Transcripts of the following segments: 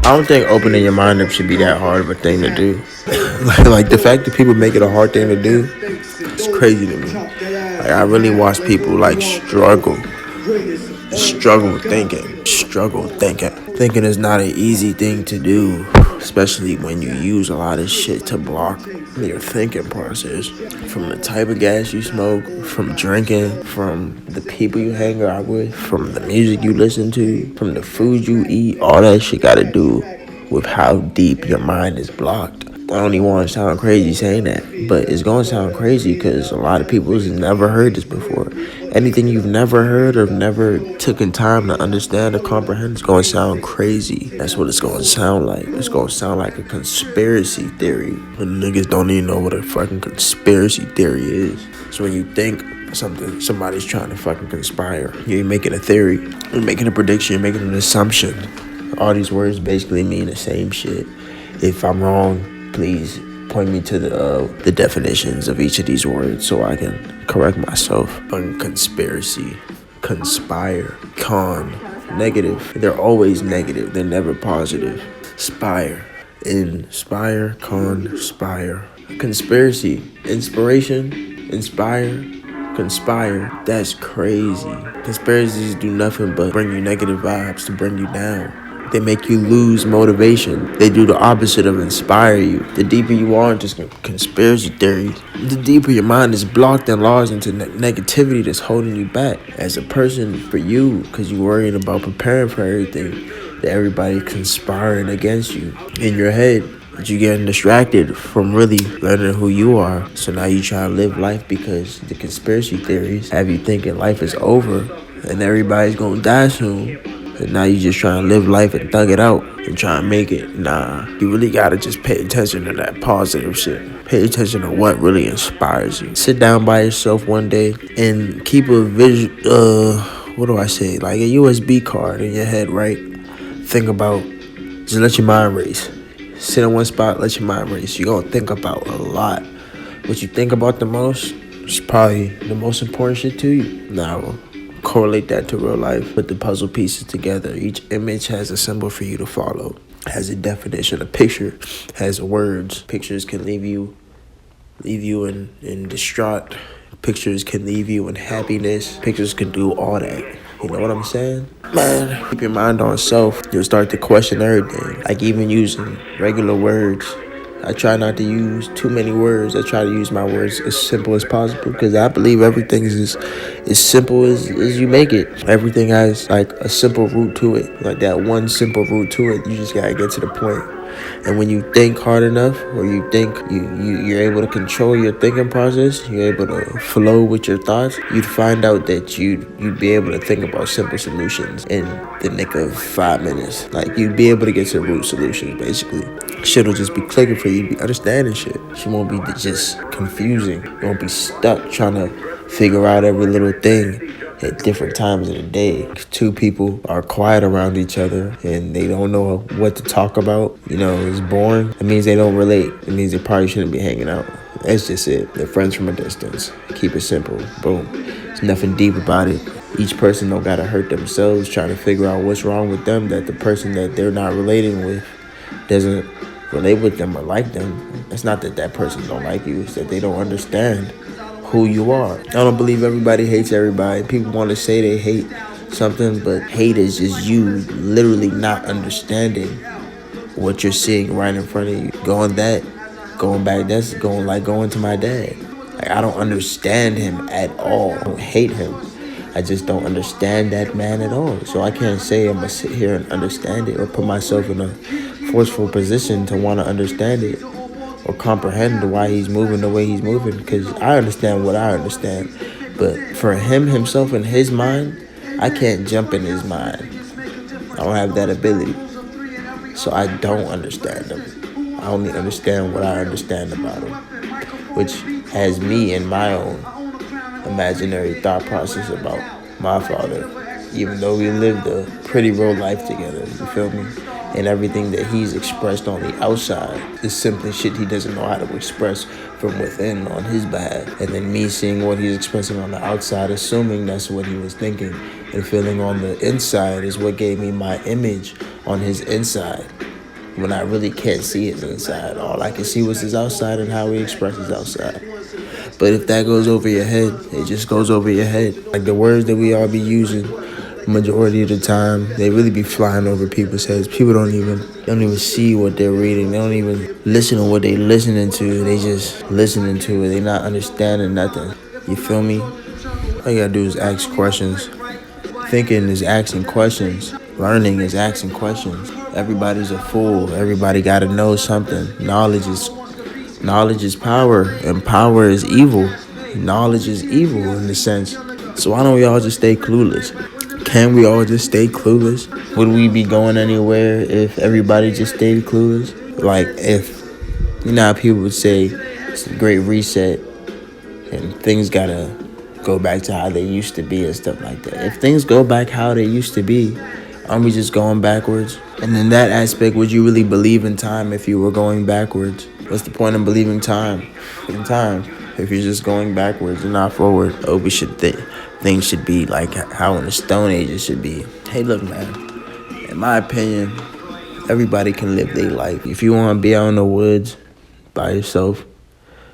I don't think opening your mind up should be that hard of a thing to do. Like the fact that people make it a hard thing to do, it's crazy to me. Like I really watch people like struggle thinking. Thinking is not an easy thing to do, especially when you use a lot of shit to block your thinking process. From the type of gas you smoke, from drinking, from the people you hang out with, from the music you listen to, from the food you eat, all that shit gotta do with how deep your mind is blocked. I don't even want to sound crazy saying that, but it's going to sound crazy because a lot of people has never heard this before. Anything you've never heard or never taken time to understand or comprehend is going to sound crazy. That's what it's going to sound like. It's going to sound like a conspiracy theory. And niggas don't even know what a fucking conspiracy theory is. So when you think somebody's trying to fucking conspire, you're making a theory, you're making a prediction, you're making an assumption. All these words basically mean the same shit. If I'm wrong, please point me to the definitions of each of these words so I can correct myself. Conspiracy, conspire, negative. They're always negative. They're never positive. Spire, inspire, conspire. Conspiracy, inspiration, inspire, conspire. That's crazy. Conspiracies do nothing but bring you negative vibes to bring you down. They make you lose motivation. They do the opposite of inspire you. The deeper you are into conspiracy theories, the deeper your mind is blocked and lost into negativity that's holding you back. As a person, for you, because you're worrying about preparing for everything, that everybody conspiring against you in your head. But you're getting distracted from really learning who you are. So now you try to live life because the conspiracy theories have you thinking life is over and everybody's gonna die soon. And now you just trying to live life and thug it out and try and make it. Nah, you really gotta just pay attention to that positive shit. Pay attention to what really inspires you. Sit down by yourself one day and keep a like a USB card in your head, right? Think about, just let your mind race. Sit in one spot, let your mind race. You're gonna think about a lot. What you think about the most is probably the most important shit to you. Now, correlate that to real life. Put the puzzle pieces together. Each image has a symbol for you to follow. Has a definition. A picture has words. Pictures can leave you in distraught. Pictures can leave you in happiness. Pictures can do all that. You know what I'm saying? Man, keep your mind on self. You'll start to question everything. Like even using regular words. I try not to use too many words. I try to use my words as simple as possible because I believe everything is as simple as you make it. Everything has like a simple root to it. Like that one simple root to it. You just gotta get to the point. And when you think hard enough, or you think you're able to control your thinking process, you're able to flow with your thoughts, you'd find out that you'd be able to think about simple solutions in the nick of 5 minutes. Like you'd be able to get to root solutions basically. Shit will just be clicking for you. You'd be understanding shit. She won't be just confusing. You won't be stuck trying to figure out every little thing at different times of the day. If two people are quiet around each other and they don't know what to talk about, it's boring. It means they don't relate. It means they probably shouldn't be hanging out. That's just it. They're friends from a distance. Keep it simple. Boom. There's nothing deep about it. Each person don't gotta hurt themselves trying to figure out what's wrong with them that the person that they're not relating with doesn't relate with them or like them. It's not that person don't like you. It's that they don't understand who you are. I don't believe everybody hates everybody. People want to say they hate something, but hate is just you literally not understanding what you're seeing right in front of you. Going back, that's going to my dad. Like, I don't understand him at all. I don't hate him. I just don't understand that man at all. So I can't say I'm going to sit here and understand it or put myself in a forceful position to want to understand it or comprehend why he's moving the way he's moving, because I understand what I understand. But for himself in his mind, I can't jump in his mind. I don't have that ability. So I don't understand him. I only understand what I understand about him, which has me in my own imaginary thought process about my father, even though we lived a pretty real life together, you feel me? And everything that he's expressed on the outside is simply shit he doesn't know how to express from within on his behalf. And then me seeing what he's expressing on the outside, assuming that's what he was thinking and feeling on the inside is what gave me my image on his inside. when I really can't see his inside. All I can see was his outside and how he expresses outside. But if that goes over your head, it just goes over your head. Like the words that we all be using, majority of the time, they really be flying over people's heads. People don't even see what they're reading. They don't even listen to what they listening to. They just listening to it. They not understanding nothing. You feel me? All you gotta do is ask questions. Thinking is asking questions. Learning is asking questions. Everybody's a fool. Everybody gotta know something. Knowledge is power, and power is evil. Knowledge is evil in a sense. So why don't we all just stay clueless? Can we all just stay clueless? Would we be going anywhere if everybody just stayed clueless? Like if, you know how people would say it's a great reset and things gotta go back to how they used to be and stuff like that. If things go back how they used to be, aren't we just going backwards? And in that aspect, would you really believe in time if you were going backwards? What's the point of believing in time if you're just going backwards and not forward? Oh, we should things should be like how in the Stone Age it should be. Hey, look, man. In my opinion, everybody can live their life. If you want to be out in the woods by yourself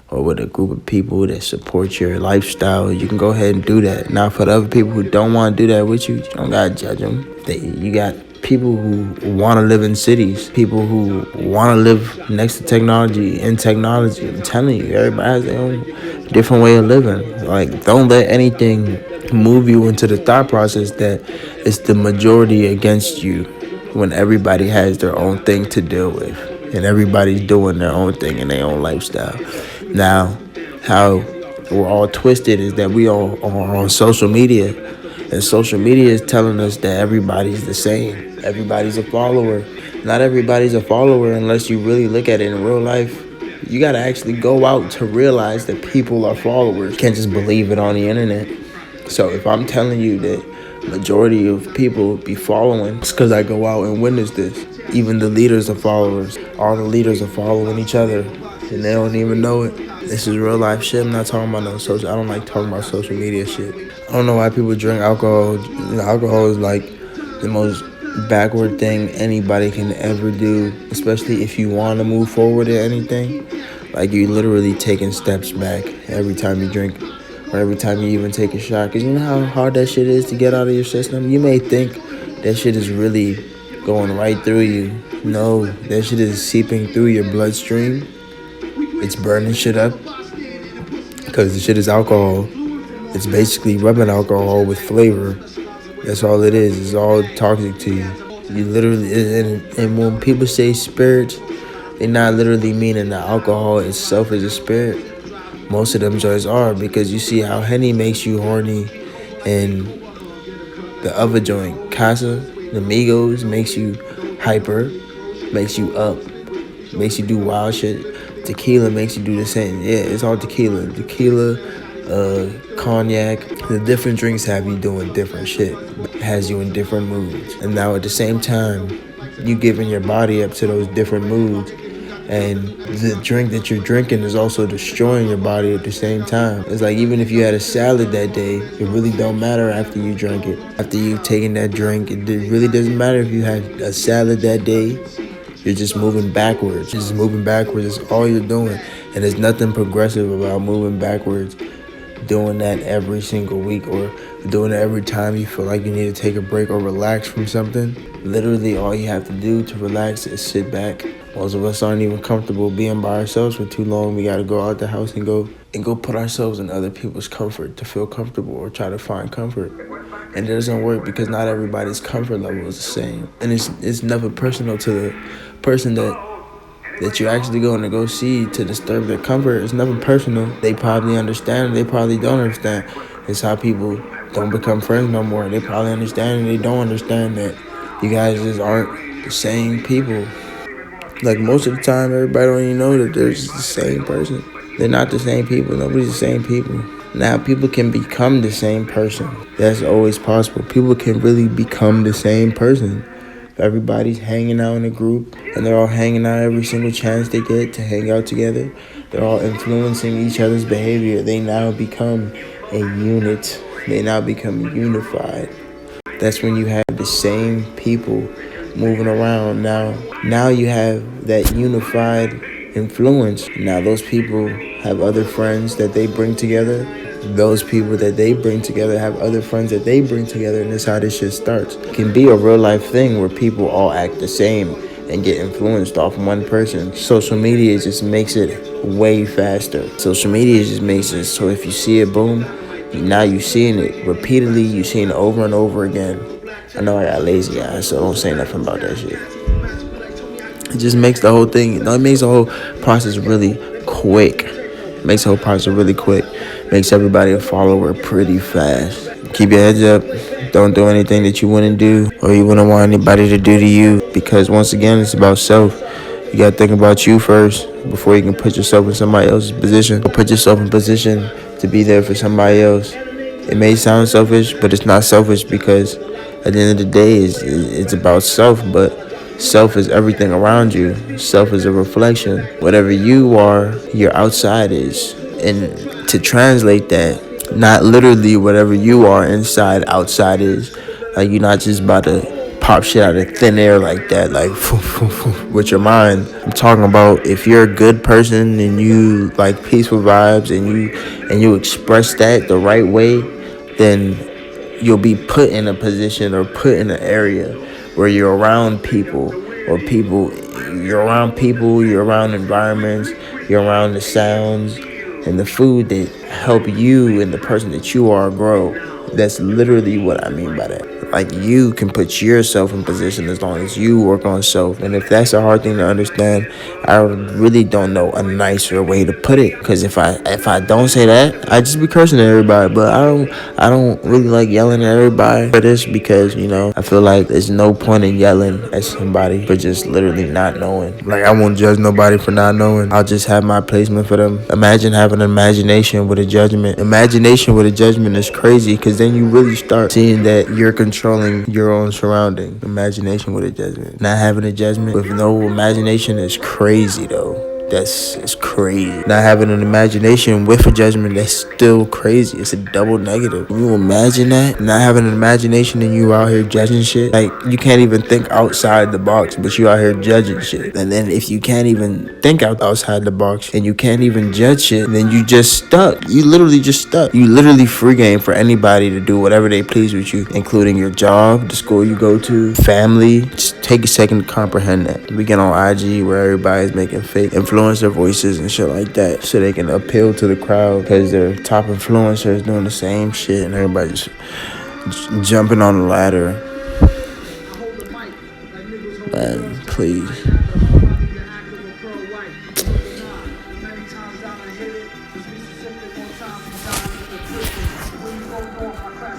or with a group of people that support your lifestyle, you can go ahead and do that. Now, for the other people who don't want to do that with you, you don't got to judge them. You got people who want to live in cities, people who want to live next to technology, in technology. I'm telling you, everybody has their own different way of living. Like, don't let anything move you into the thought process that it's the majority against you when everybody has their own thing to deal with and everybody's doing their own thing in their own lifestyle. Now, how we're all twisted is that we all are on social media, and social media is telling us that everybody's the same. Everybody's a follower. Not everybody's a follower unless you really look at it in real life. You got to actually go out to realize that people are followers. You can't just believe it on the internet. So if I'm telling you that majority of people be following, it's because I go out and witness this. Even the leaders are followers. All the leaders are following each other, and they don't even know it. This is real life shit. I'm not talking about no social. I don't like talking about social media shit. I don't know why people drink alcohol. Alcohol is like the most backward thing anybody can ever do, especially if you want to move forward in anything. Like, you literally taking steps back every time you drink or every time you even take a shot. Because you know how hard that shit is to get out of your system? You may think that shit is really going right through you. No, that shit is seeping through your bloodstream. It's burning shit up because the shit is alcohol. It's basically rubbing alcohol with flavor. That's all it is. It's all toxic to you. You literally, and when people say spirits, they're not literally meaning that alcohol itself is a spirit. Most of them joints are, because you see how Henny makes you horny, and the other joint, Casa, the Migos, makes you hyper, makes you up, makes you do wild shit. Tequila makes you do the same. Yeah, it's all tequila. Tequila, cognac. The different drinks have you doing different shit. It has you in different moods. And now at the same time, you giving your body up to those different moods. And the drink that you're drinking is also destroying your body at the same time. It's like, even if you had a salad that day, it really don't matter after you drink it. After you taking that drink, it really doesn't matter if you had a salad that day. You're just moving backwards. Just moving backwards is all you're doing. And there's nothing progressive about moving backwards, doing that every single week or doing it every time you feel like you need to take a break or relax from something. Literally all you have to do to relax is sit back. Most of us aren't even comfortable being by ourselves for too long. We gotta go out the house and go put ourselves in other people's comfort to feel comfortable or try to find comfort. And it doesn't work because not everybody's comfort level is the same. And it's never personal to the person that you're actually going to go see to disturb their comfort. It's never personal. They probably understand, they probably don't understand. It's how people don't become friends no more. They probably understand and they don't understand that you guys just aren't the same people. Like, most of the time, everybody don't even know that they're just the same person. They're not the same people. Nobody's the same people. Now, people can become the same person. That's always possible. People can really become the same person. Everybody's hanging out in a group, and they're all hanging out every single chance they get to hang out together. They're all influencing each other's behavior. They now become a unit. They now become unified. That's when you have the same people moving around. Now you have that unified influence. Now those people have other friends that they bring together. Those people that they bring together have other friends that they bring together, and that's how this shit starts. It can be a real life thing where people all act the same and get influenced off one person. Social media just makes it way faster. Social media just makes it so if you see it, boom, now you seeing it repeatedly, you seeing it over and over again. I know I got lazy eyes, so don't say nothing about that shit. It just makes the whole thing, it makes the whole process really quick. Makes the whole process really quick. Makes everybody a follower pretty fast. Keep your heads up. Don't do anything that you wouldn't do or you wouldn't want anybody to do to you, because once again, it's about self. You gotta think about you first before you can put yourself in somebody else's position. Put yourself in position to be there for somebody else. It may sound selfish, but it's not selfish, because at the end of the day, it's about self. But self is everything around you. Self is a reflection. Whatever you are, your outside is. And to translate that, not literally whatever you are inside, outside is. Like, you're not just about to pop shit out of thin air like that, like with your mind. I'm talking about if you're a good person and you like peaceful vibes and you express that the right way, then you'll be put in a position or put in an area where you're around people, you're around environments, you're around the sounds and the food that help you and the person that you are grow. That's literally what I mean by that. Like, you can put yourself in position as long as you work on self. And if that's a hard thing to understand, I really don't know a nicer way to put it. Because if I don't say that, I just be cursing at everybody. But I don't really like yelling at everybody for this, because I feel like there's no point in yelling at somebody for just literally not knowing. Like, I won't judge nobody for not knowing. I'll just have my placement for them. Imagine having an imagination with a judgment. Imagination with a judgment is crazy, because then you really start seeing that you're controlling your own surrounding. Imagination with a judgment. Not having a judgment with no imagination is crazy, though. It's crazy. Not having an imagination with a judgment, that's still crazy. It's a double negative. Can you imagine that? Not having an imagination and you out here judging shit. Like, you can't even think outside the box, but you out here judging shit. And then if you can't even think outside the box and you can't even judge shit, then you just stuck. You literally just stuck. You literally free game for anybody to do whatever they please with you, including your job, the school you go to, family. Just take a second to comprehend that. We get on IG where everybody's making fake influencer voices and shit like that, so they can appeal to the crowd because their top influencers doing the same shit and everybody's jumping on the ladder. Man, please.